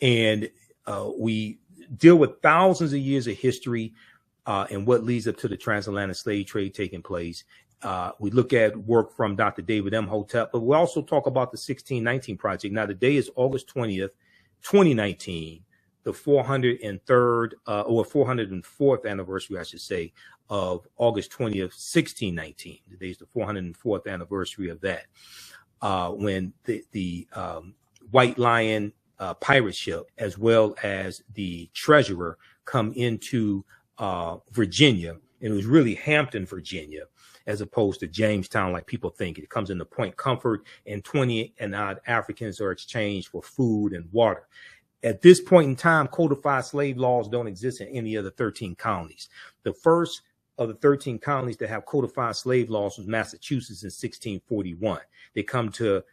And we deal with thousands of years of history and what leads up to the transatlantic slave trade taking place. We look at work from Dr. David Imhotep, but we also talk about the 1619 Project. Now, today is August 20th, 2019, the 403rd or 404th anniversary, I should say, of August 20th, 1619. Today is the 404th anniversary of that, when the White Lion pirate ship, as well as the treasurer, come into Virginia. And it was really Hampton, Virginia, as opposed to Jamestown, like people think. It comes into Point Comfort, and 20 and odd Africans are exchanged for food and water. At this point in time, codified slave laws don't exist in any of the 13 colonies. The first of the 13 colonies to have codified slave laws was Massachusetts in 1641. They come to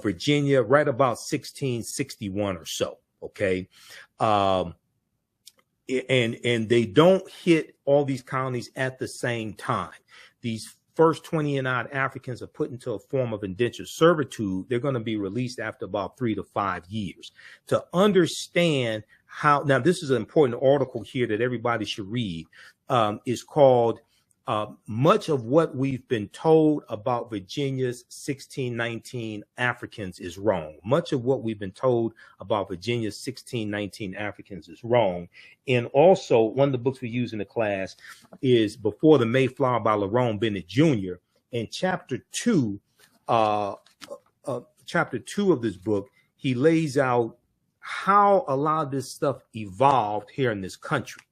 Virginia right about 1661 or so. Okay. And they don't hit all these colonies at the same time. These first 20 and odd Africans are put into a form of indentured servitude. They're going to be released after about 3 to 5 years. To understand how, now this is an important article here that everybody should read, is called Much of What We've Been Told About Virginia's 1619 Africans is Wrong. Much of what we've been told about Virginia's 1619 Africans is wrong. And also, one of the books we use in the class is Before the Mayflower by Lerone Bennett Jr. In chapter 2 of this book, he lays out how a lot of this stuff evolved here in this country.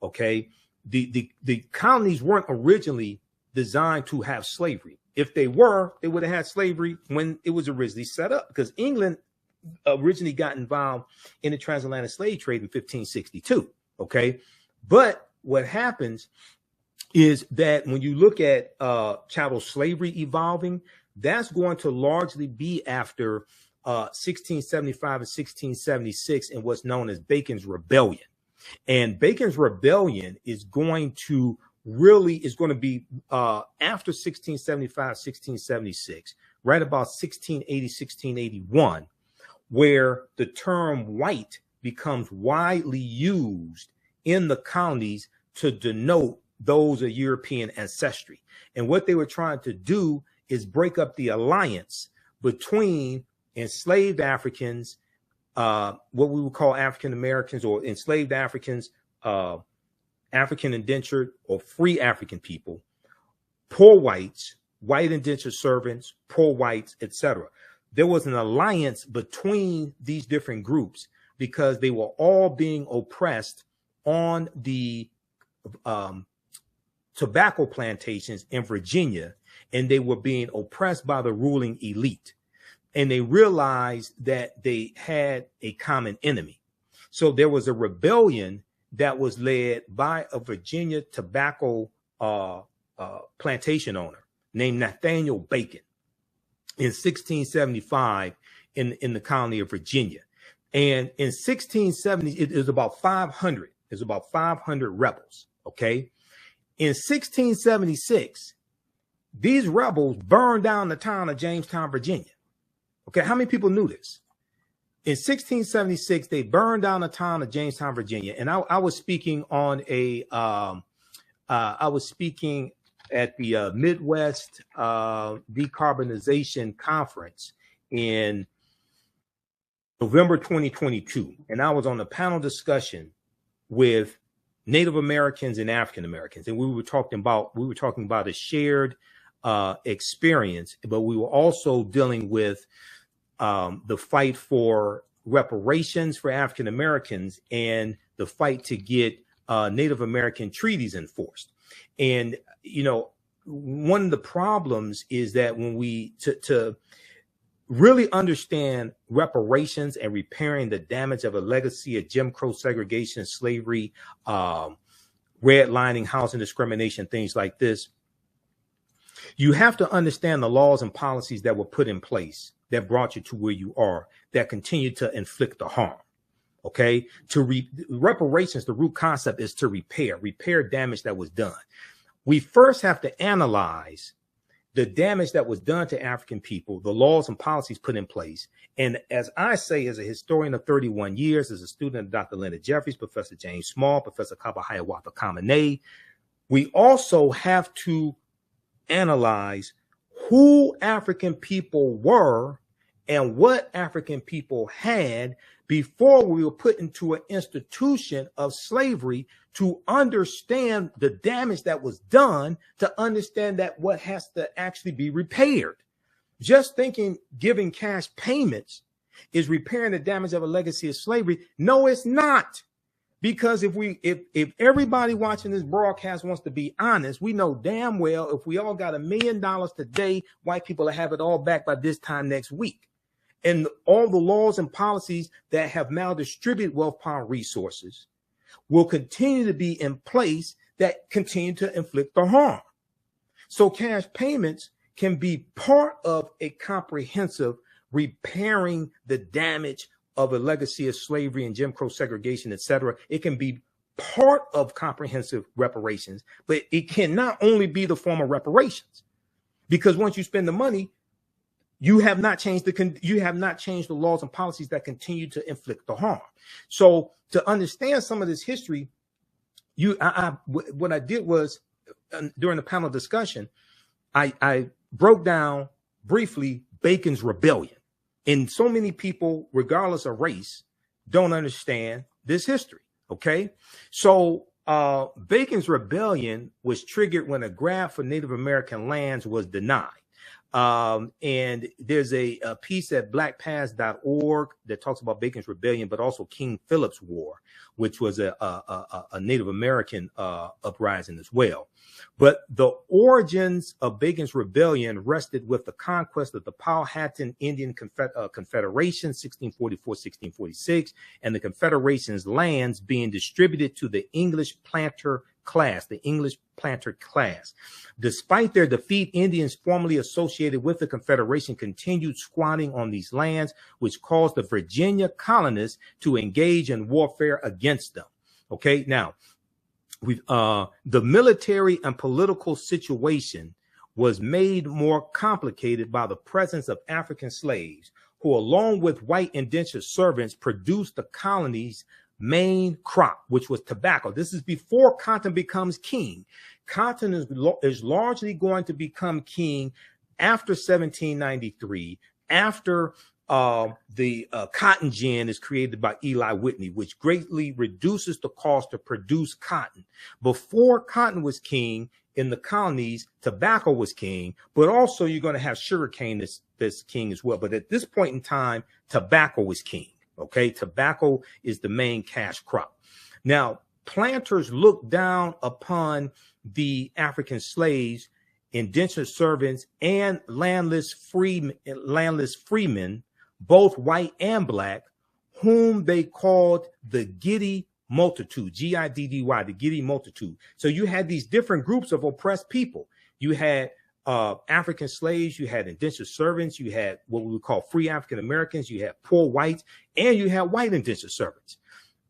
Okay. The colonies weren't originally designed to have slavery. If they were, they would have had slavery when it was originally set up, because England originally got involved in the transatlantic slave trade in 1562. Okay. But what happens is that when you look at chattel slavery evolving, that's going to largely be after 1675 and 1676 and what's known as Bacon's Rebellion. And Bacon's Rebellion is going to be after 1675, 1676, right about 1680, 1681, where the term white becomes widely used in the colonies to denote those of European ancestry. And what they were trying to do is break up the alliance between enslaved Africans, what we would call African Americans, or enslaved Africans, African indentured or free African people, poor whites, white indentured servants, poor whites, etc. There was an alliance between these different groups because they were all being oppressed on the tobacco plantations in Virginia, and they were being oppressed by the ruling elite. And they realized that they had a common enemy. So there was a rebellion that was led by a Virginia tobacco plantation owner named Nathaniel Bacon in 1675 in the colony of Virginia. And in 1670, it was about 500. There's about 500 rebels. Okay. In 1676, these rebels burned down the town of Jamestown, Virginia. Okay, how many people knew this? In 1676, they burned down the town of Jamestown, Virginia, and I was speaking on I was speaking at the Midwest Decarbonization Conference in November 2022, and I was on a panel discussion with Native Americans and African Americans, and we were talking about a shared experience, but we were also dealing with the fight for reparations for African Americans and the fight to get Native American treaties enforced. And, you know, one of the problems is that when we to really understand reparations and repairing the damage of a legacy of Jim Crow segregation, slavery, redlining, housing discrimination, things like this, you have to understand the laws and policies that were put in place that brought you to where you are, that continue to inflict the harm. Okay. Reparations, the root concept is to repair damage that was done. We first have to analyze the damage that was done to African people, the laws and policies put in place. And as I say, as a historian of 31 years, as a student of Dr. Leonard Jeffries, Professor James Small, Professor Kaba Hiawatha Kamene, we also have to analyze who African people were and what African people had before we were put into an institution of slavery, to understand the damage that was done, to understand that what has to actually be repaired. Just thinking giving cash payments is repairing the damage of a legacy of slavery. No, it's not. Because if everybody watching this broadcast wants to be honest, we know damn well if we all got $1 million today, white people will have it all back by this time next week. And all the laws and policies that have maldistributed wealth, power, and resources will continue to be in place that continue to inflict the harm. So cash payments can be part of a comprehensive repairing the damage of a legacy of slavery and Jim Crow segregation, etc. It can be part of comprehensive reparations, but it cannot only be the form of reparations, because once you spend the money, you have not changed the laws and policies that continue to inflict the harm. So to understand some of this history, what I did was during the panel discussion, I broke down briefly Bacon's Rebellion. And so many people, regardless of race, don't understand this history. Okay, so Bacon's Rebellion was triggered when a grant for Native American lands was denied. And there's a piece at blackpast.org that talks about Bacon's Rebellion, but also King Philip's War, which was a Native American uprising as well. But the origins of Bacon's Rebellion rested with the conquest of the Powhatan Indian Confederation, 1644-1646, and the Confederation's lands being distributed to the English planter class. Despite their defeat, Indians formerly associated with the Confederation continued squatting on these lands, which caused the Virginia colonists to engage in warfare against them. Okay, now the military and political situation was made more complicated by the presence of African slaves, who, along with white indentured servants, produced the colony's main crop, which was tobacco. This is before cotton becomes king. Cotton is largely going to become king after 1793, after the cotton gin is created by Eli Whitney, which greatly reduces the cost to produce cotton. Before cotton was king in the colonies, tobacco was king, but also you're going to have sugarcane that's king as well. But at this point in time, tobacco was king. Okay, tobacco is the main cash crop. Now, planters looked down upon the African slaves, indentured servants, and landless freemen, both white and black, whom they called the Giddy multitude, G-I-D-D-Y, the Giddy multitude. So you had these different groups of oppressed people. You had African slaves, you had indentured servants, you had what we would call free African Americans, you had poor whites, and you had white indentured servants.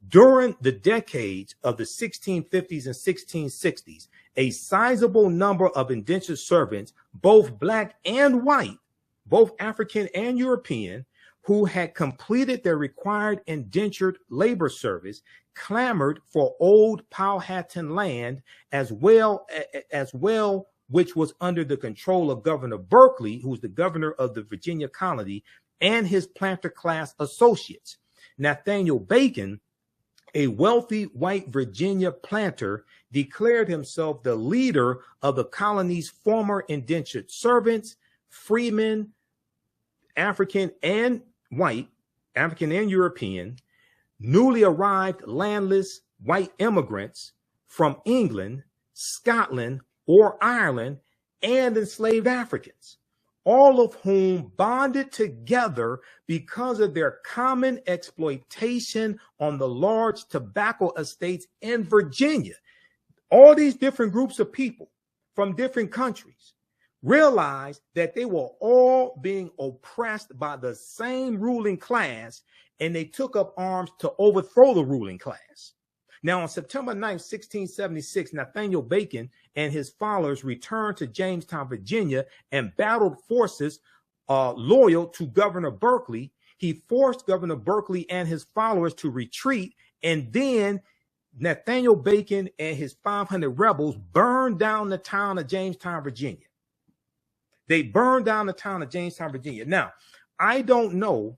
During the decades of the 1650s and 1660s, a sizable number of indentured servants, both black and white, both African and European, who had completed their required indentured labor service, clamored for old Powhatan land as well, which was under the control of Governor Berkeley, who was the governor of the Virginia colony, and his planter class associates. Nathaniel Bacon, a wealthy white Virginia planter, declared himself the leader of the colony's former indentured servants, freemen, African and white, African and European, newly arrived landless white immigrants from England, Scotland, or Ireland, and enslaved Africans, all of whom bonded together because of their common exploitation on the large tobacco estates in Virginia. All these different groups of people from different countries realized that they were all being oppressed by the same ruling class, and they took up arms to overthrow the ruling class. Now, on September 9th, 1676, Nathaniel Bacon and his followers returned to Jamestown, Virginia, and battled forces loyal to Governor Berkeley. He forced Governor Berkeley and his followers to retreat, and then Nathaniel Bacon and his 500 rebels burned down the town of Jamestown, Virginia. They burned down the town of Jamestown, Virginia. Now, I don't know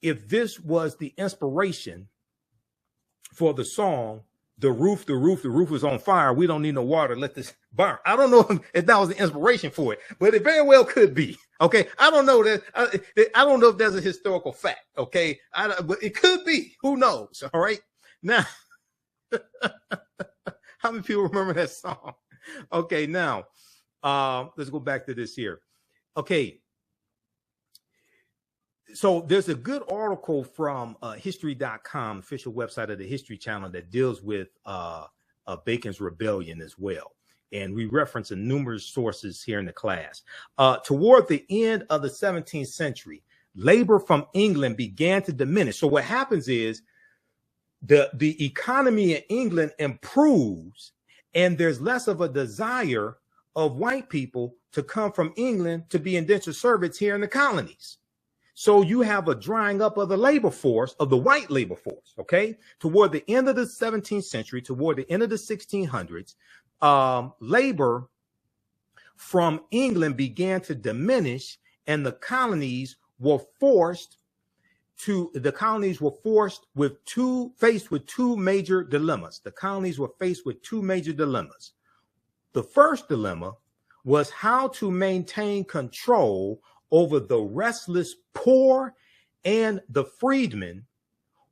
if this was the inspiration for the song, the roof is on fire. We don't need no water. Let this burn. I don't know if that was the inspiration for it, but it very well could be. Okay. I don't know that. I don't know if there's a historical fact. Okay. But it could be. Who knows? All right. Now, how many people remember that song? Okay. Now, let's go back to this here. Okay. So there's a good article from history.com, official website of the History Channel, that deals with Bacon's rebellion as well. And we reference numerous sources here in the class. Toward the end of the 17th century, labor from England began to diminish. So what happens is the economy in England improves, and there's less of a desire of white people to come from England to be indentured servants here in the colonies. So you have a drying up of the labor force, of the white labor force, okay? Toward the end of the 17th century, toward the end of the 1600s, labor from England began to diminish, and the colonies were faced with two major dilemmas. The colonies were faced with two major dilemmas. The first dilemma was how to maintain control over the restless poor and the freedmen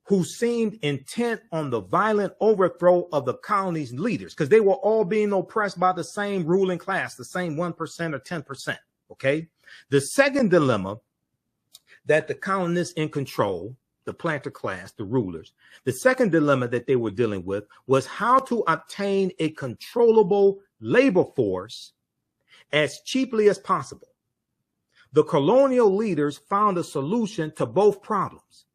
who seemed intent on the violent overthrow of the colony's leaders, because they were all being oppressed by the same ruling class, the same 1% or 10%. Okay. The second dilemma that the colonists in control, the planter class, the rulers, the second dilemma that they were dealing with was how to obtain a controllable labor force as cheaply as possible. The colonial leaders found a solution to both problems.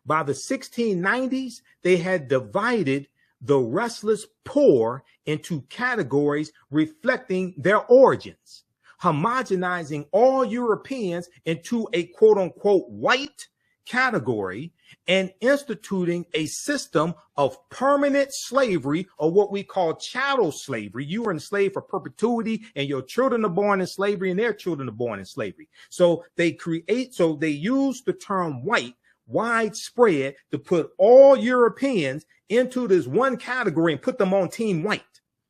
By the 1690s, they had divided the restless poor into categories reflecting their origins, homogenizing all Europeans into a quote unquote white category and instituting a system of permanent slavery, or what we call chattel slavery. You are enslaved for perpetuity, and your children are born in slavery and their children are born in slavery. So they use the term white widespread to put all Europeans into this one category and put them on team white.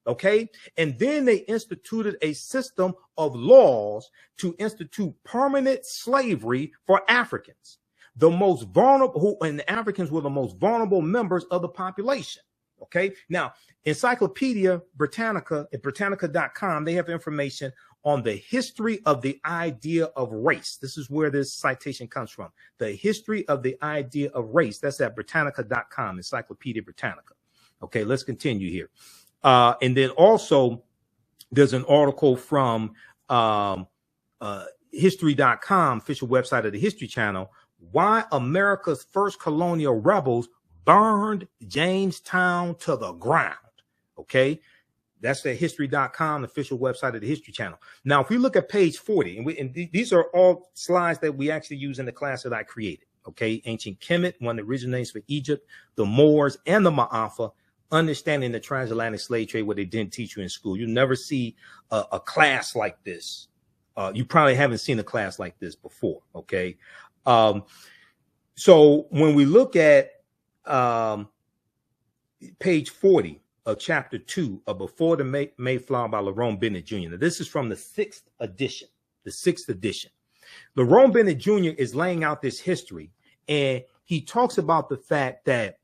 Okay. And then they instituted a system of laws to institute permanent slavery for Africans, the most vulnerable, and the Africans were the most vulnerable members of the population. Okay. Now, Encyclopedia Britannica at Britannica.com, they have information on the history of the idea of race. This is where this citation comes from. The history of the idea of race. That's at Britannica.com, Encyclopedia Britannica. Okay, let's continue here. And then also there's an article from history.com, official website of the History Channel, why America's first colonial rebels burned Jamestown to the ground. Okay. That's the history.com, official website of the History Channel. Now, if we look at page 40, and these are all slides that we actually use in the class that I created. Okay. Ancient Kemet, one of the original names for Egypt, the Moors, and the Ma'afa, understanding the transatlantic slave trade, what they didn't teach you in school. You never see a class like this. You probably haven't seen a class like this before. Okay. So when we look at page 40 of chapter 2 of Before the Mayflower by Lerone Bennett Jr. Now, this is from the 6th edition, Lerone Bennett Jr. is laying out this history, and he talks about the fact that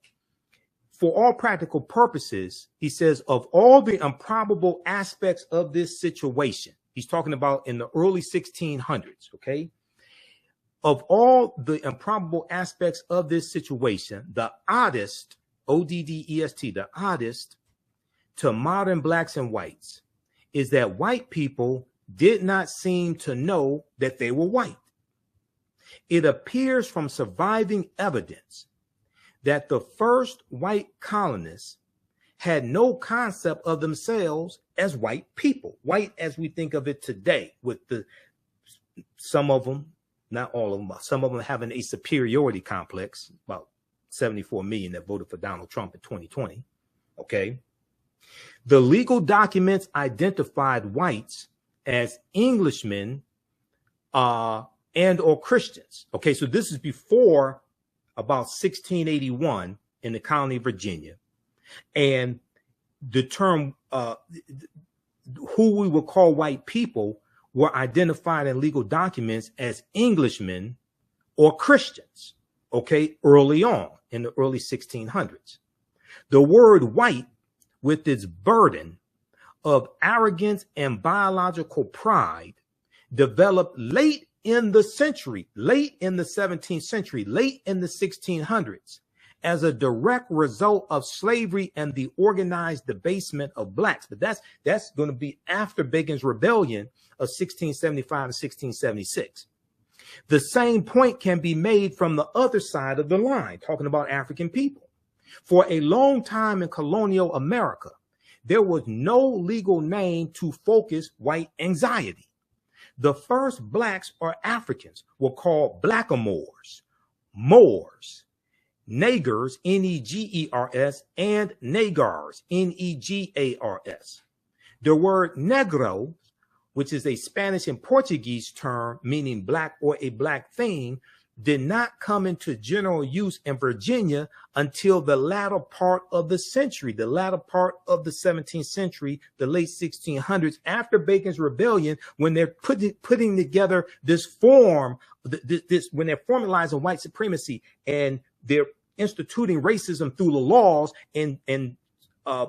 for all practical purposes, he says, of all the improbable aspects of this situation, he's talking about in the early 1600s, okay? Of all the improbable aspects of this situation, the oddest, O-D-D-E-S-T, the oddest to modern blacks and whites is that white people did not seem to know that they were white. It appears from surviving evidence that the first white colonists had no concept of themselves as white people, white as we think of it today, with some of them, not all of them, but some of them having a superiority complex, about 74 million that voted for Donald Trump in 2020. Okay. The legal documents identified whites as Englishmen and or Christians. Okay. So this is before about 1681 in the colony of Virginia. And the term who we would call white people were identified in legal documents as Englishmen or Christians, okay, early on in the early 1600s. The word white, with its burden of arrogance and biological pride, developed late in the century, late in the 17th century, late in the 1600s, as a direct result of slavery and the organized debasement of blacks. But that's going to be after Bacon's Rebellion of 1675 and 1676. The same point can be made from the other side of the line, talking about African people. For a long time in colonial America, there was no legal name to focus white anxiety. The first blacks or Africans were called blackamoors, Moors, Negers, Negers, and Negars, Negars. The word negro, which is a Spanish and Portuguese term meaning black or a black thing, did not come into general use in Virginia until the latter part of the century, the latter part of the 17th century, the late 1600s, after Bacon's Rebellion, when they're putting together this form, when they're formalizing white supremacy and they're instituting racism through the laws and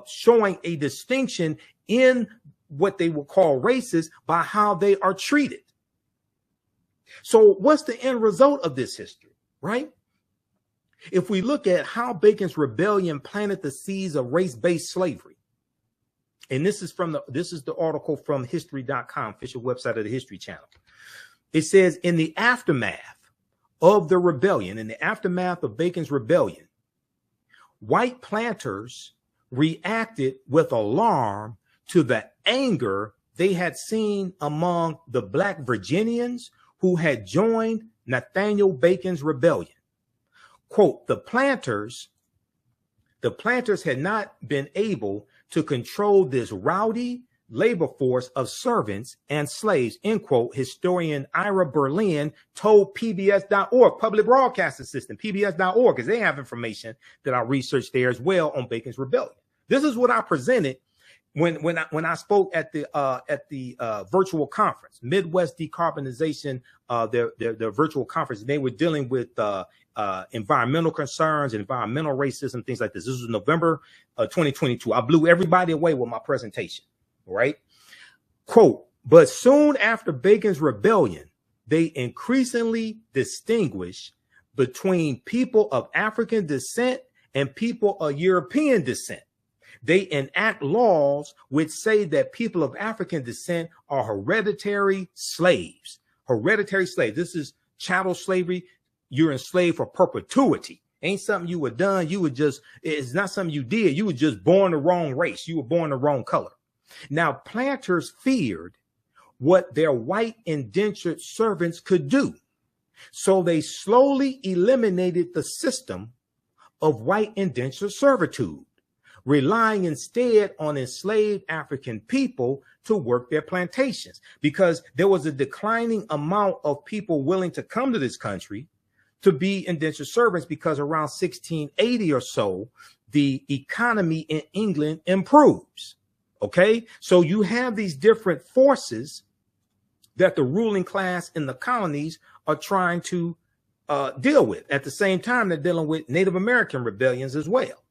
showing a distinction in what they will call races by how they are treated. So what's the end result of this history, right? If we look at how Bacon's Rebellion planted the seeds of race-based slavery, and this is the article from history.com, official website of the History Channel. It says, in the aftermath of the rebellion, in the aftermath of Bacon's Rebellion, white planters reacted with alarm to the anger they had seen among the black Virginians who had joined Nathaniel Bacon's rebellion. Quote, the planters had not been able to control this rowdy labor force of servants and slaves, end quote, historian Ira Berlin told PBS.org, Public Broadcasting System, PBS.org, because they have information that I researched there as well on Bacon's Rebellion. This is what I presented when I spoke at the virtual conference, Midwest Decarbonization, their virtual conference. They were dealing with environmental concerns, environmental racism, things like this. This was November 2022. I blew everybody away with my presentation, right? Quote, but soon after Bacon's Rebellion, they increasingly distinguish between people of African descent and people of European descent. They enact laws which say that people of African descent are hereditary slaves. Hereditary slaves. This is chattel slavery. You're enslaved for perpetuity. Ain't something you were done. It's not something you did. You were just born the wrong race. You were born the wrong color. Now, planters feared what their white indentured servants could do. So they slowly eliminated the system of white indentured servitude, relying instead on enslaved African people to work their plantations, because there was a declining amount of people willing to come to this country to be indentured servants, because around 1680 or so, the economy in England improves. Okay, so you have these different forces that the ruling class in the colonies are trying to deal with. At the same time, they're dealing with Native American rebellions as well.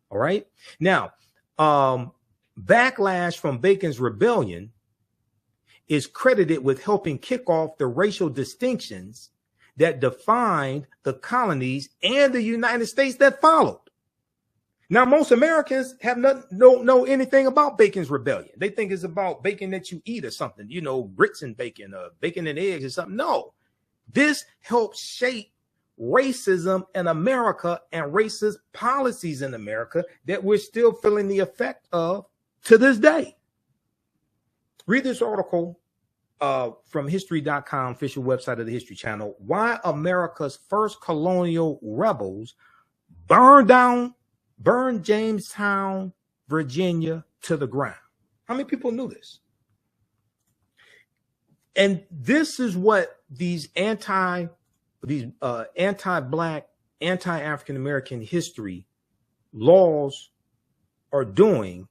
All right. Now, backlash from Bacon's Rebellion is credited with helping kick off the racial distinctions that defined the colonies and the United States that followed. Now, most Americans don't know anything about Bacon's Rebellion. They think it's about bacon that you eat or something, grits and bacon and eggs or something. No, this helped shape racism in America and racist policies in America that we're still feeling the effect of to this day. Read this article from history.com, official website of the History Channel. Why America's first colonial rebels burned Jamestown, Virginia to the ground. How many people knew this? And this is what these anti-Black, anti-African American history laws are doing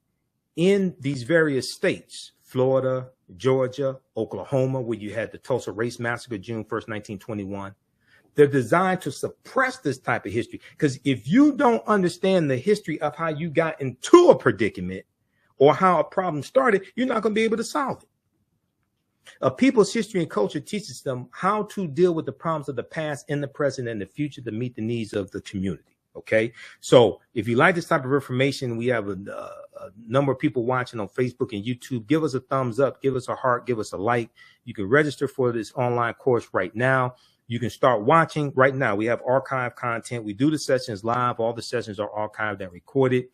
in these various states: Florida, Georgia, Oklahoma, where you had the Tulsa Race Massacre, June 1st, 1921. They're designed to suppress this type of history, because if you don't understand the history of how you got into a predicament or how a problem started, you're not going to be able to solve it. A people's history and culture teaches them how to deal with the problems of the past, in the present, and the future to meet the needs of the community. Okay, so if you like this type of information, we have a number of people watching on Facebook and YouTube. Give us a thumbs up, give us a heart, give us a like. You can register for this online course right now. You can start watching right now. We have archive content. We do the sessions live. All the sessions are archived and recorded.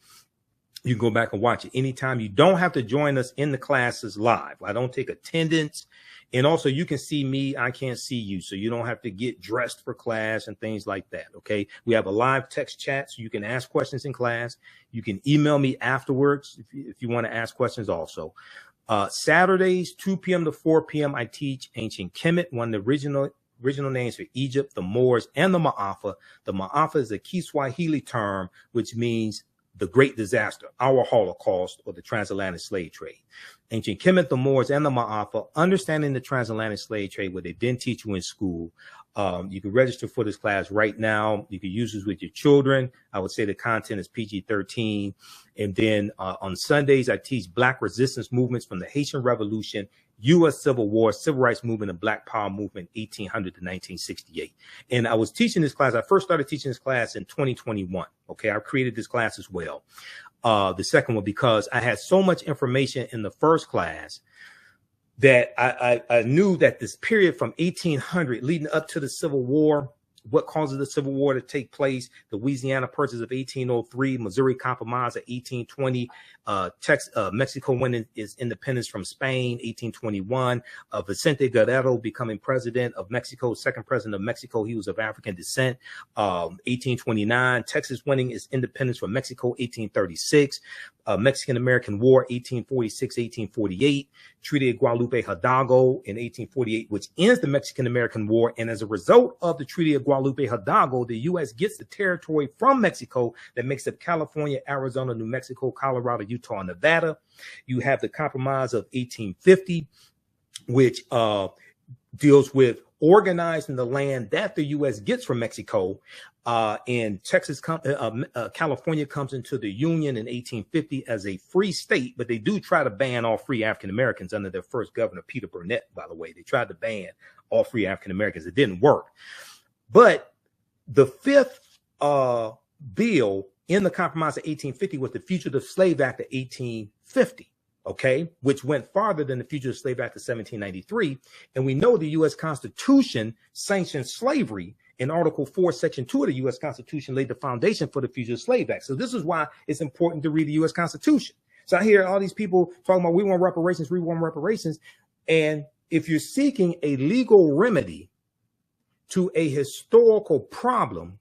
You can go back and watch it anytime. You don't have to join us in the classes live. I don't take attendance. And also, you can see me. I can't see you. So you don't have to get dressed for class and things like that. Okay. We have a live text chat, so you can ask questions in class. You can email me afterwards if you want to ask questions also. Saturdays, 2 p.m. to 4 p.m., I teach ancient Kemet, one of the original names for Egypt, the Moors, and the Ma'afa. The Ma'afa is a Kiswahili term, which means the Great Disaster, our Holocaust, or the transatlantic slave trade. Ancient Kemet, the Moors, and the Ma'afa, understanding the transatlantic slave trade, what they didn't teach you in school. You can register for this class right now. You can use this with your children. I would say the content is PG-13. And then on Sundays, I teach Black resistance movements from the Haitian Revolution, U.S. Civil War, Civil Rights Movement, and Black Power Movement, 1800 to 1968. And I was teaching this class. I first started teaching this class in 2021. Okay, I created this class as well. The second one, because I had so much information in the first class that I knew that this period from 1800 leading up to the Civil War, what causes the Civil War to take place, the Louisiana Purchase of 1803, Missouri Compromise of 1820, Mexico winning its independence from Spain, 1821, Vicente Guerrero becoming president of Mexico, second president of Mexico. He was of African descent, 1829, Texas winning its independence from Mexico, 1836, Mexican-American War, 1846-1848, Treaty of Guadalupe Hidalgo in 1848, which ends the Mexican-American War. And as a result of the Treaty of Guadalupe Hidalgo, the U.S. gets the territory from Mexico that makes up California, Arizona, New Mexico, Colorado, Utah, and Nevada. You have the Compromise of 1850, which deals with organizing the land that the U.S. gets from Mexico. And California comes into the Union in 1850 as a free state, but they do try to ban all free African Americans under their first governor, Peter Burnett, by the way. They tried to ban all free African Americans. It didn't work. But the fifth bill in the Compromise of 1850 was the Fugitive Slave Act of 1850. Okay, which went farther than the Fugitive Slave Act of 1793. And we know the U.S. Constitution sanctioned slavery. In Article 4, Section 2 of the U.S. Constitution laid the foundation for the Fugitive Slave Act. So this is why it's important to read the U.S. Constitution. So I hear all these people talking about we want reparations, we want reparations. And if you're seeking a legal remedy to a historical problem,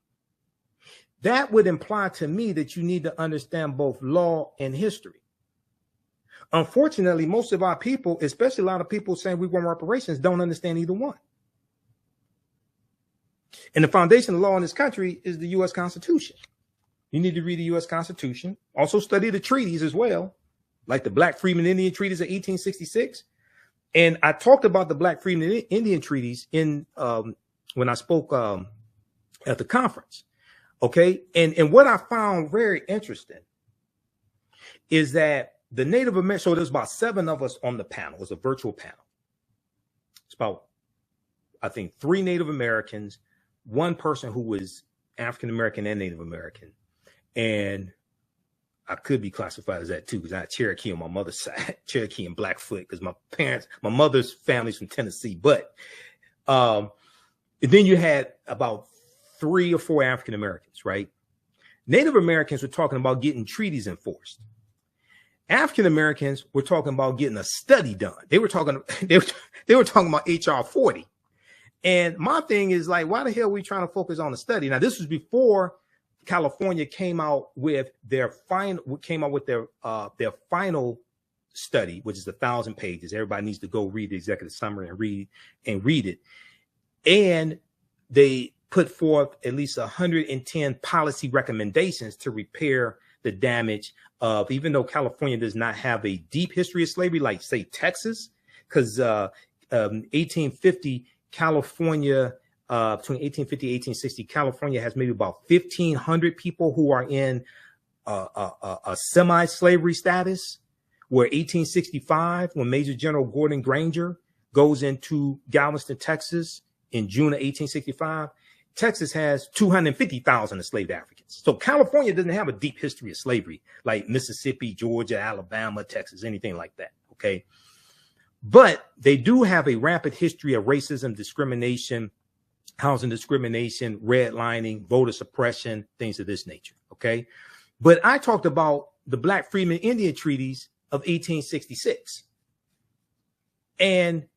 that would imply to me that you need to understand both law and history. Unfortunately, most of our people, especially a lot of people saying we want reparations, don't understand either one. And the foundation of law in this country is the U.S. Constitution. You need to read the U.S. Constitution. Also study the treaties as well, like the Black Freedmen Indian Treaties of 1866. And I talked about the Black Freedmen Indian Treaties in when I spoke at the conference. Okay. And what I found very interesting is that the Native American, so there's about 7 of us on the panel. It was a virtual panel. It's about, I think, 3 Native Americans, 1 person who was African American and Native American. And I could be classified as that too, because I had Cherokee on my mother's side, Cherokee and Blackfoot, because my mother's family's from Tennessee. But and then you had about 3 or 4 African Americans, right? Native Americans were talking about getting treaties enforced. African Americans were talking about getting a study done. They were talking about HR 40. And my thing is like, why the hell are we trying to focus on the study? Now, this was before California came out with their final study, which is 1,000 pages. Everybody needs to go read the executive summary and read it. And they put forth at least 110 policy recommendations to repair the damage of, even though California does not have a deep history of slavery, like say Texas, because 1850 California, between 1850 and 1860, California has maybe about 1,500 people who are in a semi-slavery status, where 1865, when Major General Gordon Granger goes into Galveston, Texas in June of 1865, Texas has 250,000 enslaved Africans. So California doesn't have a deep history of slavery like Mississippi, Georgia, Alabama, Texas, anything like that, okay? But they do have a rampant history of racism, discrimination, housing discrimination, redlining, voter suppression, things of this nature, okay? But I talked about the Black Freedmen Indian Treaties of 1866. And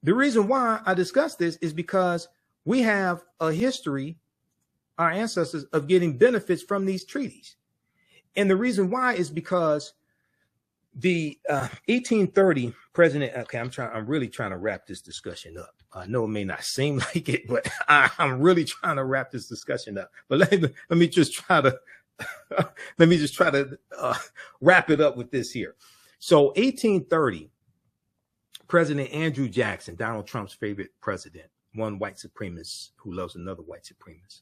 the reason why I discuss this is because we have a history, our ancestors, of getting benefits from these treaties. And the reason why is because the 1830 president, okay, I'm really trying to wrap this discussion up. I know it may not seem like it, but I'm really trying to wrap this discussion up. But let me just try to wrap it up with this here. So 1830, President Andrew Jackson, Donald Trump's favorite president, one white supremacist who loves another white supremacist.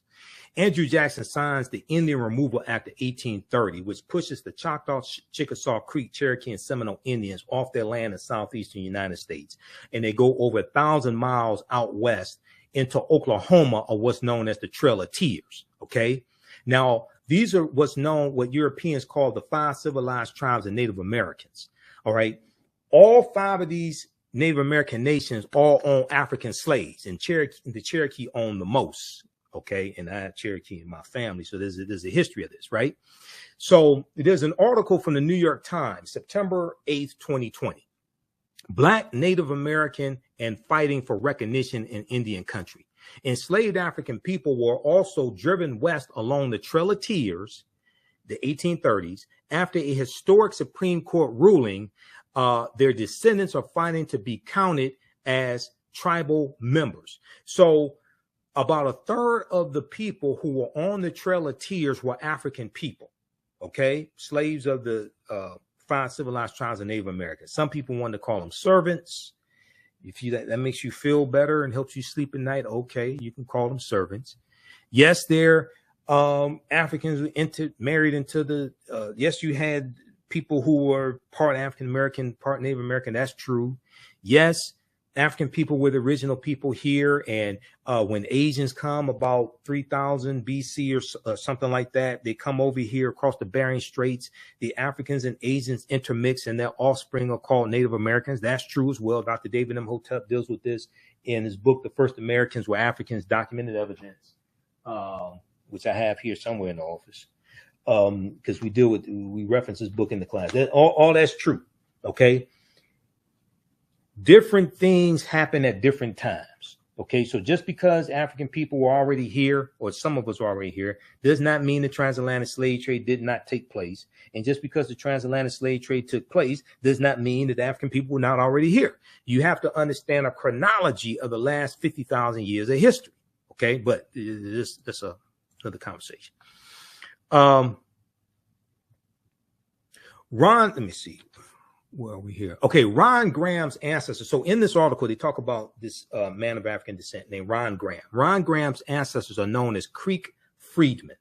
Andrew Jackson signs the Indian Removal Act of 1830, which pushes the Choctaw, Chickasaw, Creek, Cherokee, and Seminole Indians off their land in southeastern United States. And they go over 1,000 miles out west into Oklahoma, or what's known as the Trail of Tears, okay? Now, these are what Europeans call the 5 civilized tribes of Native Americans, all right? All 5 of these Native American nations all own African slaves, and the Cherokee own the most, okay? And I have Cherokee in my family, so there's a history of this, right? So there's an article from the New York Times, September 8th, 2020. Black Native American and fighting for recognition in Indian country. Enslaved African people were also driven west along the Trail of Tears, the 1830s, after a historic Supreme Court ruling. Their descendants are fighting to be counted as tribal members. So about 1/3 of the people who were on the Trail of Tears were African people, okay? Slaves of the 5 civilized tribes of Native Americans. Some people wanted to call them servants. If that makes you feel better and helps you sleep at night, okay, you can call them servants. Yes, they're Africans who married into the, yes, you had people who were part African American, part Native American. That's true. Yes, African people were the original people here. And when Asians come about 3000 BC or something like that, they come over here across the Bering Straits. The Africans and Asians intermix, and their offspring are called Native Americans. That's true as well. Dr. David Imhotep deals with this in his book, The First Americans Were Africans, Documented Evidence, which I have here somewhere in the office. Because we reference this book in the class. All that's true, okay? Different things happen at different times, okay? So just because African people were already here, or some of us were already here, does not mean the transatlantic slave trade did not take place. And just because the transatlantic slave trade took place does not mean that African people were not already here. You have to understand a chronology of the last 50,000 years of history, okay? But that's another conversation. Let me see. Where are we here? Okay, Ron Graham's ancestors. So in this article, they talk about this man of African descent named Ron Graham. Ron Graham's ancestors are known as Creek freedmen.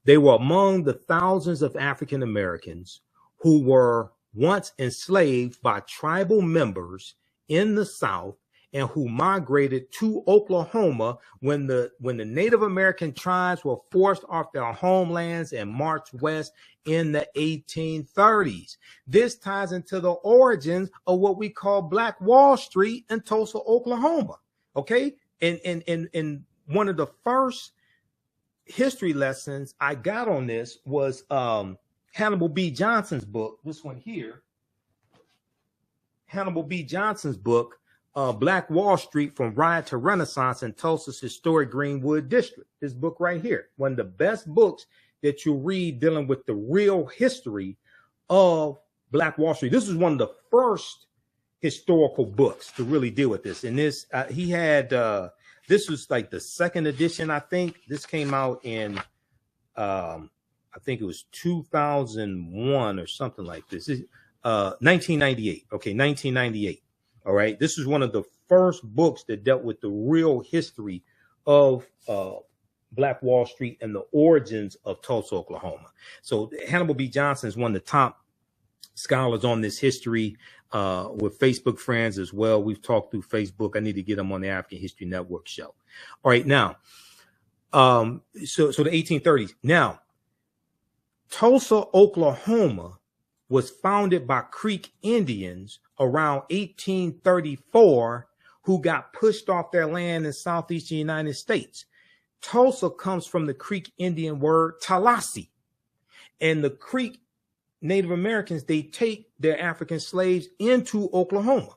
They were among the thousands of African Americans who were once enslaved by tribal members in the South and who migrated to Oklahoma when the Native American tribes were forced off their homelands and marched west in the 1830s. This ties into the origins of what we call Black Wall Street in Tulsa, Oklahoma. Okay, and one of the first history lessons I got on this was Hannibal B. Johnson's book. This one here, Hannibal B. Johnson's book, Black Wall Street from Riot to Renaissance in Tulsa's historic Greenwood District. This book right here, one of the best books that you'll read dealing with the real history of Black Wall Street. This is one of the first historical books to really deal with this. And this, he had, this was like the second edition, I think. This came out in, I think it was 2001 or something like this. 1998. Okay, 1998. All right. This is one of the first books that dealt with the real history of Black Wall Street and the origins of Tulsa, Oklahoma. So Hannibal B. Johnson is one of the top scholars on this history, with Facebook friends as well. We've talked through Facebook. I need to get him on the African History Network show. All right. Now, so the 1830s. Now, Tulsa, Oklahoma was founded by Creek Indians around 1834 who got pushed off their land in southeastern United States. Tulsa comes from the Creek Indian word Tallahassee, and the Creek Native Americans, they take their African slaves into Oklahoma.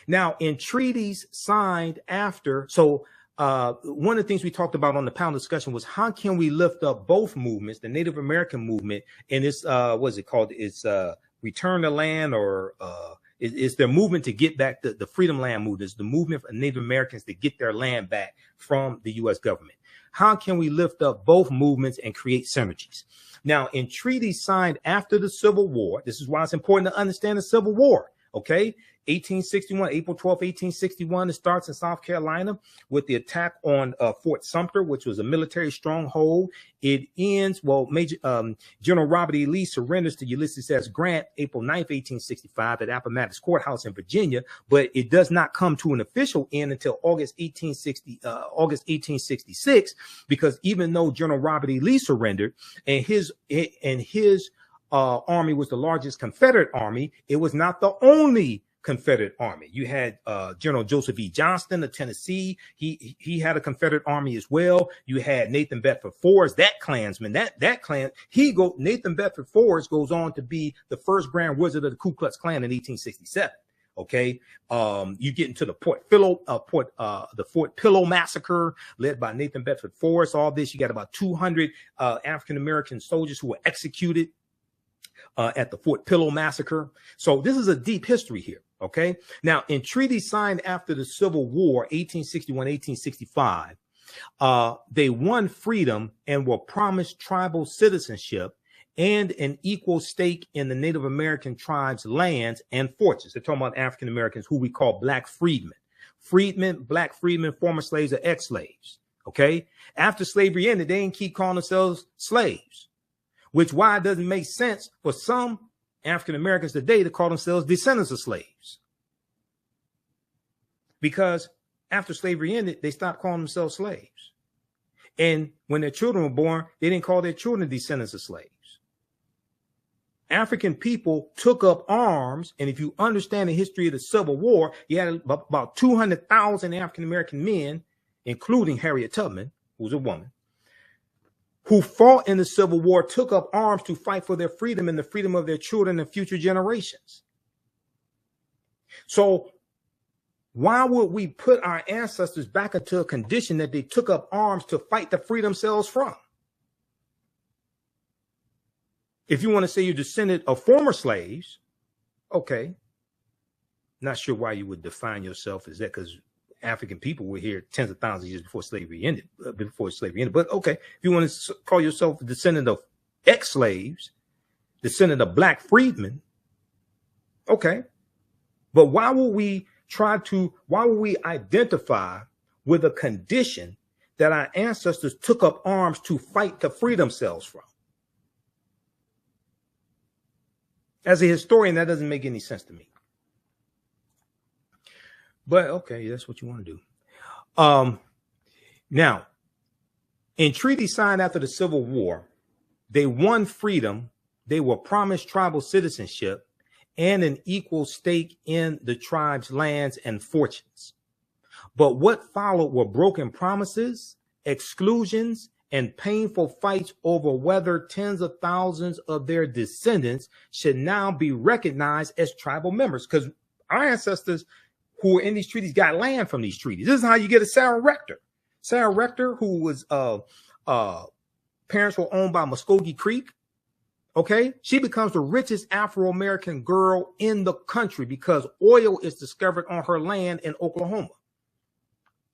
Now, in treaties signed after, so one of the things we talked about on the panel discussion was how can we lift up both movements, the Native American movement and this, what's it called? It's Return to Land, or it's their movement to get back the Freedom Land movement. It's the movement for Native Americans to get their land back from the U.S. government. How can we lift up both movements and create synergies? Now, in treaties signed after the Civil War, this is why it's important to understand the Civil War. Okay, 1861, April 12, 1861, it starts in South Carolina with the attack on Fort Sumter, which was a military stronghold. It ends, well, General Robert E. Lee surrenders to Ulysses S. Grant April 9th, 1865 at Appomattox Courthouse in Virginia, but it does not come to an official end until August 1866, because even though General Robert E. Lee surrendered and his army was the largest Confederate army, it was not the only Confederate army. You had General Joseph E. Johnston of Tennessee. He had a Confederate army as well. You had Nathan Bedford Forrest, that Klansman, that clan. Nathan Bedford Forrest goes on to be the first Grand Wizard of the Ku Klux Klan in 1867. Okay, you get into the Fort Pillow massacre led by Nathan Bedford Forrest. All this, you got about 200 African American soldiers who were executed at the Fort Pillow massacre. So this is a deep history here. Okay. Now, in treaties signed after the Civil War, 1861, 1865, they won freedom and were promised tribal citizenship and an equal stake in the Native American tribes' lands and fortunes. They're talking about African Americans, who we call Black freedmen. Black freedmen, former slaves or ex-slaves. Okay. After slavery ended, they didn't keep calling themselves slaves, which why it doesn't make sense for some African Americans today to call themselves descendants of slaves. Because after slavery ended, they stopped calling themselves slaves. And when their children were born, they didn't call their children descendants of slaves. African people took up arms. And if you understand the history of the Civil War, you had about 200,000 African American men, including Harriet Tubman, who was a woman, who fought in the Civil War, took up arms to fight for their freedom and the freedom of their children and future generations. So why would we put our ancestors back into a condition that they took up arms to fight to free themselves from? If you want to say you're descendant of former slaves, okay. Not sure why you would define yourself as that, because African people were here tens of thousands of years before slavery ended. But okay, if you want to call yourself a descendant of ex-slaves, descendant of Black freedmen, okay. But why would we identify with a condition that our ancestors took up arms to fight to free themselves from? As a historian, that doesn't make any sense to me. But okay, that's what you want to do. Now, in treaties signed after the Civil War, they won freedom. They were promised tribal citizenship and an equal stake in the tribe's lands and fortunes. But what followed were broken promises, exclusions, and painful fights over whether tens of thousands of their descendants should now be recognized as tribal members. Because our ancestors who were in these treaties got land from these treaties. This is how you get a Sarah Rector. Sarah Rector, who was parents were owned by Muskogee Creek. Okay, she becomes the richest Afro-American girl in the country because oil is discovered on her land in Oklahoma.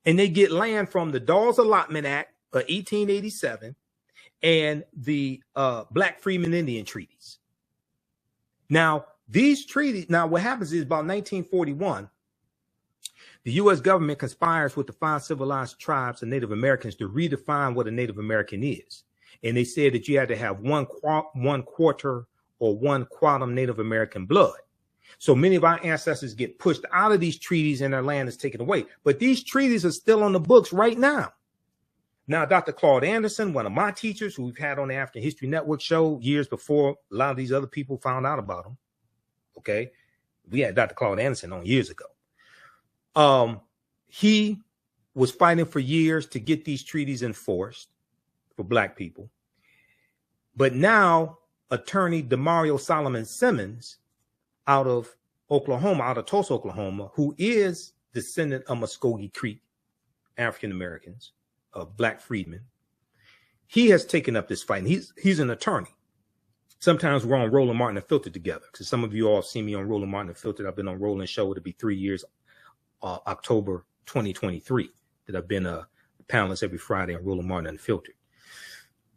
And they get land from the Dawes Allotment Act of 1887 and the Black Freedmen Indian Treaties. Now, these treaties, what happens is about 1941, the U.S. government conspires with the 5 civilized tribes of Native Americans to redefine what a Native American is. And they said that you had to have one quarter or one quantum Native American blood. So many of our ancestors get pushed out of these treaties and their land is taken away. But these treaties are still on the books right now. Now, Dr. Claude Anderson, one of my teachers who we've had on the African History Network show years before a lot of these other people found out about them. Okay. We had Dr. Claude Anderson on years ago. He was fighting for years to get these treaties enforced for Black people. But now attorney Demario Solomon Simmons out of Oklahoma, out of Tulsa, Oklahoma, who is descendant of Muskogee Creek African Americans, of Black freedmen, he has taken up this fight. And he's an attorney. Sometimes we're on Roland Martin Unfiltered together, because some of you all have seen me on Roland Martin Unfiltered. I've been on Roland Show. It'll be 3 years, October 2023, that I've been a panelist every Friday on Roland Martin Unfiltered.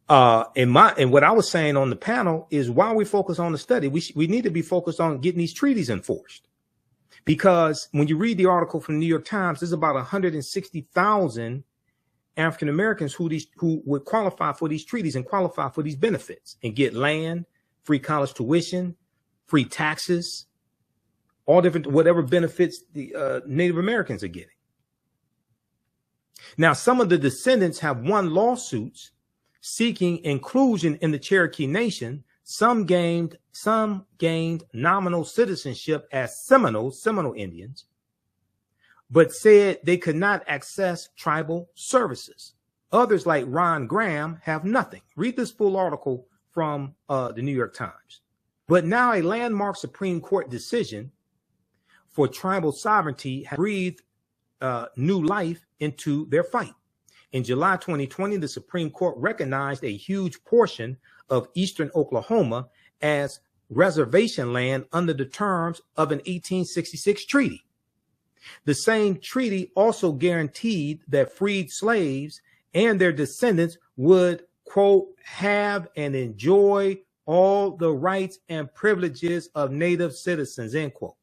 And what I was saying on the panel is, while we focus on the study, we need to be focused on getting these treaties enforced. Because when you read the article from the New York Times, there's about 160,000 African Americans who would qualify for these treaties and qualify for these benefits and get land, free college tuition, free taxes, all different, whatever benefits the Native Americans are getting. Now, some of the descendants have won lawsuits seeking inclusion in the Cherokee Nation. Some gained nominal citizenship as Seminole Indians, but said they could not access tribal services. Others, like Ron Graham, have nothing. Read this full article from the New York Times. But now a landmark Supreme Court decision for tribal sovereignty has breathed new life into their fight. In July 2020, the Supreme Court recognized a huge portion of eastern Oklahoma as reservation land under the terms of an 1866 treaty. The same treaty also guaranteed that freed slaves and their descendants would, quote, have and enjoy all the rights and privileges of native citizens, end quote.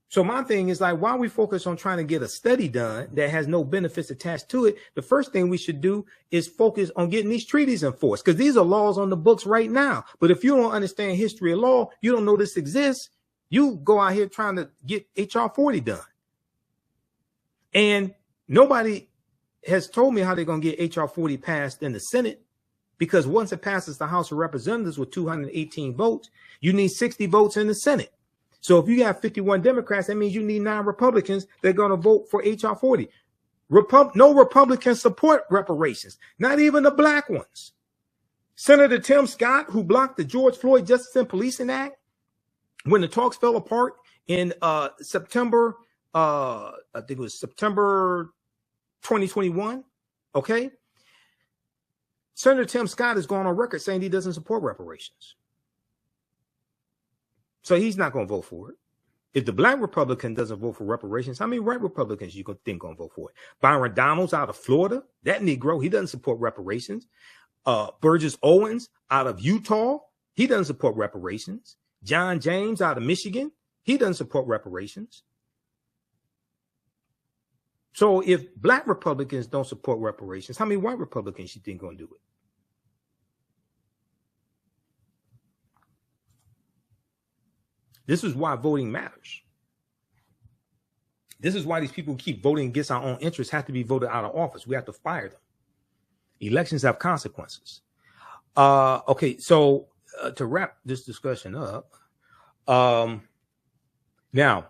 So my thing is, like, while we focus on trying to get a study done that has no benefits attached to it, the first thing we should do is focus on getting these treaties enforced, because these are laws on the books right now. But if you don't understand history of law, you don't know this exists, you go out here trying to get HR 40 done. And nobody has told me how they're going to get HR 40 passed in the Senate, because once it passes the House of Representatives with 218 votes, you need 60 votes in the Senate. So if you have 51 Democrats, that means you need 9 Republicans that are going to vote for HR 40. No Republicans support reparations, not even the Black ones. Senator Tim Scott, who blocked the George Floyd Justice and Policing Act when the talks fell apart in September, I think it was September 2021. Okay. Senator Tim Scott has gone on record saying he doesn't support reparations. So he's not going to vote for it. If the Black Republican doesn't vote for reparations, how many white Republicans you think going to vote for it? Byron Donalds out of Florida, that Negro, he doesn't support reparations. Burgess Owens out of Utah, he doesn't support reparations. John James out of Michigan, he doesn't support reparations. So if Black Republicans don't support reparations, how many white Republicans you think are going to do it? This is why voting matters. This is why these people who keep voting against our own interests have to be voted out of office. We have to fire them. Elections have consequences. Okay, so to wrap this discussion up, now,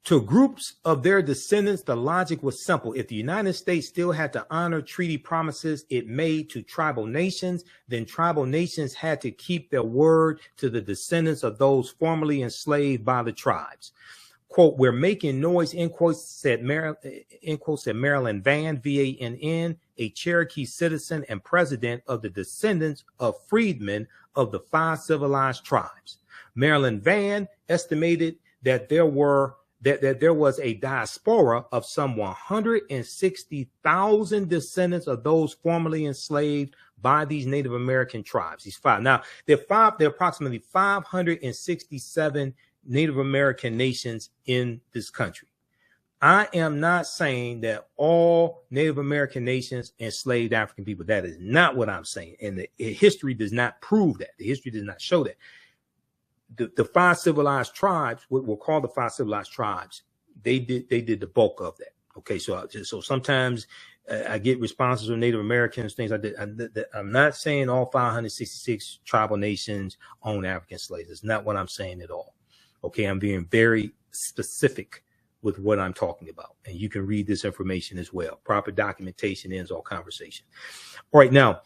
To groups of their descendants, the logic was simple. If the United States still had to honor treaty promises it made to tribal nations, then tribal nations had to keep their word to the descendants of those formerly enslaved by the tribes. Quote, we're making noise, end quote, said Maryland Vann, V-A-N-N, a Cherokee citizen and president of the descendants of freedmen of the 5 civilized tribes. Maryland Vann estimated that there was a diaspora of some 160,000 descendants of those formerly enslaved by these Native American tribes. These 5. Now, there are approximately 567 Native American nations in this country. I am not saying that all Native American nations enslaved African people. That is not what I'm saying. And the history does not prove that. The history does not show that. The 5 civilized tribes, what we'll call the 5 civilized tribes, they did the bulk of that. Okay, so sometimes I get responses from Native Americans, things like that. I'm not saying all 566 tribal nations own African slaves. It's not what I'm saying at all. Okay, I'm being very specific with what I'm talking about, and you can read this information as well. Proper documentation ends all conversation. All right, now,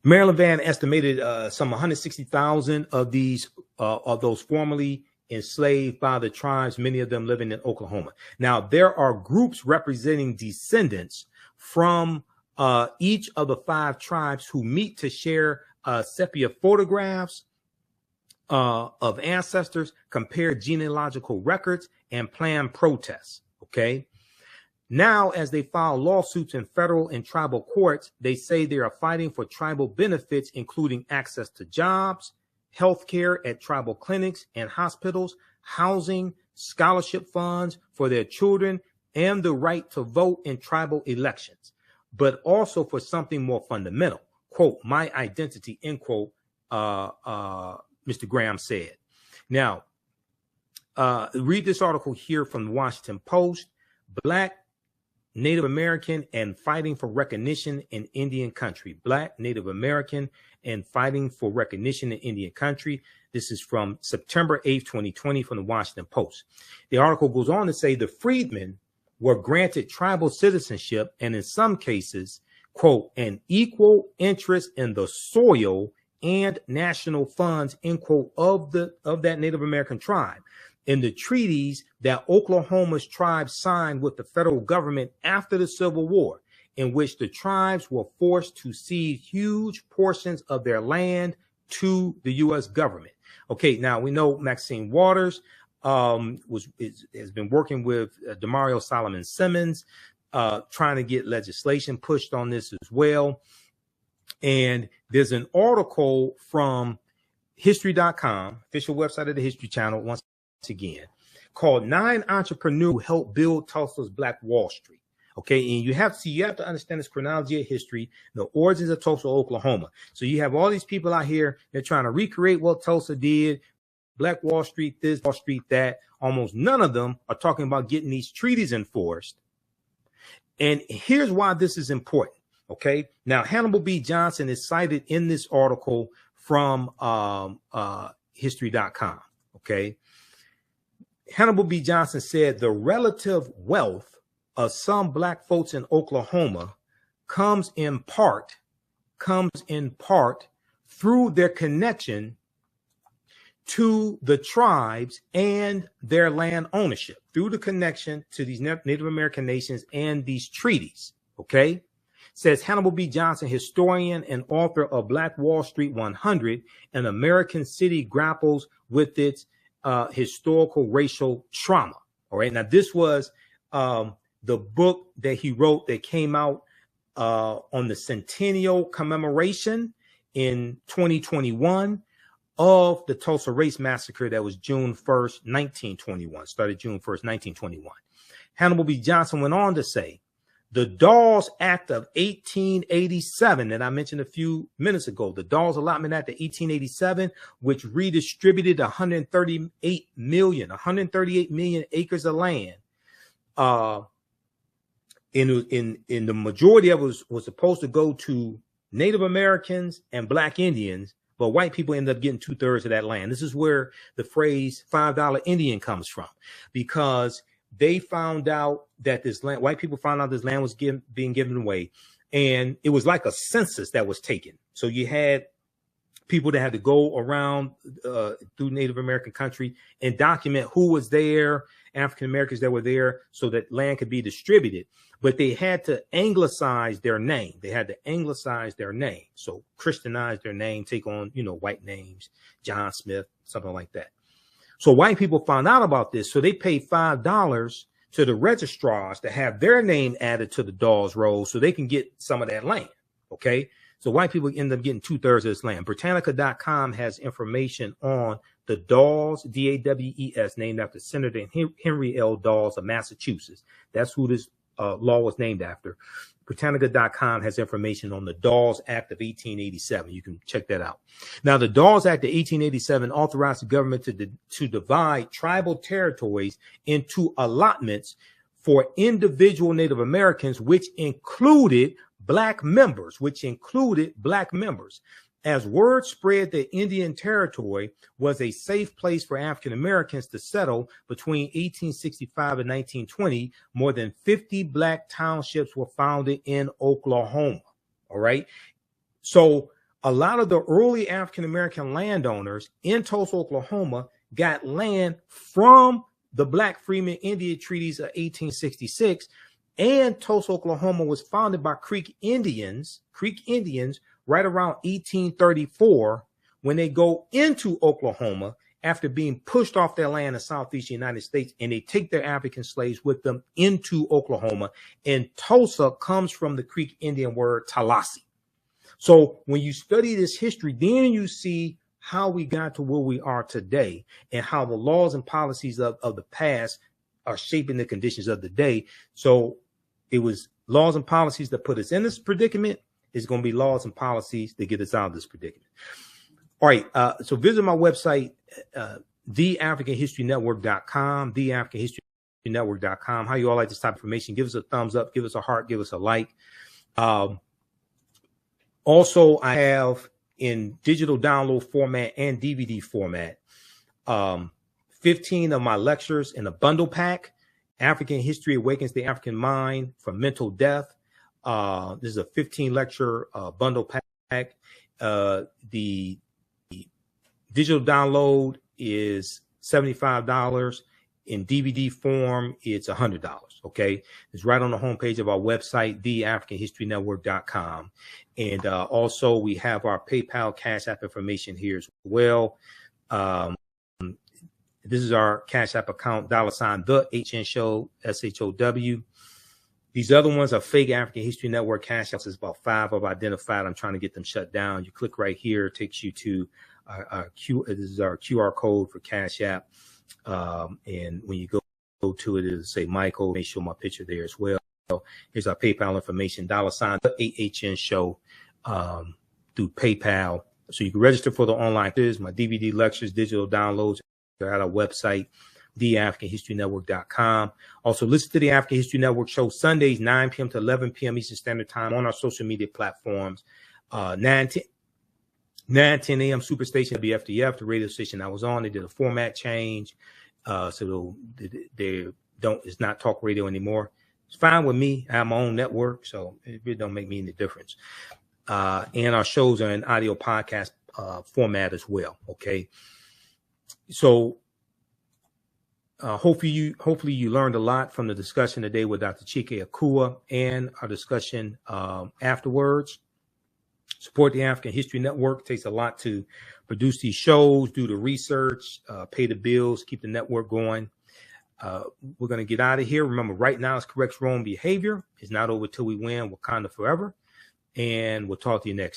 Maryland Vann estimated some 160,000 of these of those formerly enslaved by the tribes, many of them living in Oklahoma. Now, there are groups representing descendants from each of the 5 tribes who meet to share sepia photographs of ancestors, compare genealogical records, and plan protests. Okay. Now, as they file lawsuits in federal and tribal courts, they say they are fighting for tribal benefits, including access to jobs, health care at tribal clinics and hospitals, housing, scholarship funds for their children, and the right to vote in tribal elections, but also for something more fundamental. Quote, my identity, end quote, Mr. Graham said. Now, read this article here from the Washington Post. Black, Native American, and fighting for recognition in Indian country. Black, Native American, and fighting for recognition in Indian country. This is from September 8th, 2020 from the Washington Post. The article goes on to say the freedmen were granted tribal citizenship and in some cases, quote, an equal interest in the soil and national funds, end quote, of that Native American tribe in the treaties that Oklahoma's tribes signed with the federal government after the Civil War, in which the tribes were forced to cede huge portions of their land to the U.S. government. Okay, now we know Maxine Waters has been working with Demario Solomon Simmons, trying to get legislation pushed on this as well. And there's an article from history.com, official website of the History Channel, once again, called 9 Entrepreneurs Who Helped Build Tulsa's Black Wall Street. Okay, and you have to understand this chronology of history, the origins of Tulsa, Oklahoma. So you have all these people out here, they're trying to recreate what Tulsa did, Black Wall Street, this, Wall Street, that. Almost none of them are talking about getting these treaties enforced. And here's why this is important. Okay, now Hannibal B. Johnson is cited in this article from history.com. Okay, Hannibal B. Johnson said the relative wealth of some Black folks in Oklahoma comes in part through their connection to the tribes and their land ownership, through the connection to these Native American nations and these treaties. Okay, says Hannibal B. Johnson, historian and author of Black Wall Street 100, an American city grapples with its historical racial trauma. All right, now this was the book that he wrote that came out on the centennial commemoration in 2021 of the Tulsa Race Massacre that was June 1st, 1921, started June 1st, 1921. Hannibal B. Johnson went on to say, the Dawes Act of 1887 that I mentioned a few minutes ago, the Dawes Allotment Act of 1887, which redistributed 138 million acres of land. In the majority of it was supposed to go to Native Americans and Black Indians, but white people ended up getting 2/3 of that land. This is where the phrase $5 Indian comes from, because they found out that this land, white people found out this land was being given away, and it was like a census that was taken. So you had people that had to go around through Native American country and document who was there, African Americans that were there, so that land could be distributed. But they had to anglicize their name. They had to anglicize their name. So Christianize their name, take on, white names, John Smith, something like that. So white people found out about this. So they paid $5 to the registrars to have their name added to the Dawes Roll so they can get some of that land. Okay. So white people end up getting 2/3 of this land. Britannica.com has information on the Dawes, D-A-W-E-S, named after Senator Henry L. Dawes of Massachusetts. That's who this law was named after. Britannica.com has information on the Dawes Act of 1887. You can check that out. Now, the Dawes Act of 1887 authorized the government to divide tribal territories into allotments for individual Native Americans, which included black members. As word spread that Indian Territory was a safe place for African Americans to settle between 1865 and 1920, more than 50 black townships were founded in Oklahoma. All right. So a lot of the early African American landowners in Tulsa, Oklahoma, got land from the Black Freedmen Indian Treaties of 1866. And Tulsa, Oklahoma was founded by Creek Indians right around 1834, when they go into Oklahoma after being pushed off their land in Southeast United States, and they take their African slaves with them into Oklahoma. And Tulsa comes from the Creek Indian word Tallahassee. So when you study this history, then you see how we got to where we are today, and how the laws and policies of the past are shaping the conditions of the day. So it was laws and policies that put us in this predicament. It's going to be laws and policies that get us out of this predicament. All right. So visit my website, TheAfricanHistoryNetwork.com, TheAfricanHistoryNetwork.com. How you all like this type of information? Give us a thumbs up, give us a heart, give us a like. Also, I have in digital download format and DVD format, 15 of my lectures in a bundle pack. African History Awakens the African Mind from Mental Death. This is a 15 lecture bundle pack. The digital download is $75. In DVD form, it's $100. Okay. It's right on the homepage of our website, TheAfricanHistoryNetwork.com. And also we have our PayPal Cash App information here as well. This is our Cash App account, $ TheAHNShow, SHOW. These other ones are fake African History Network Cash Apps. There's about 5 I've identified. I'm trying to get them shut down. You click right here, it takes you to this is our QR code for Cash App. And when you go to it, it'll say Michael. May show my picture there as well. Here's our PayPal information, $ TheAHNShow through PayPal. So you can register for the online quiz, my DVD lectures, digital downloads. They're at our website, TheAfricanHistoryNetwork.com. Also, listen to the African History Network show Sundays, 9 p.m. to 11 p.m. Eastern Standard Time on our social media platforms. 9, 10 a.m. Superstation WFDF, the radio station I was on. They did a format change. So it's not talk radio anymore. It's fine with me. I have my own network, so it really don't make me any difference. And our shows are in audio podcast format as well. Okay. So hopefully you learned a lot from the discussion today with Dr. Chike Akua and our discussion afterwards. Support the African History Network. It takes a lot to produce these shows, do the research, pay the bills, keep the network going. We're going to get out of here. Remember, right now it's correct wrong behavior. It's not over till we win. Wakanda forever. And we'll talk to you next time.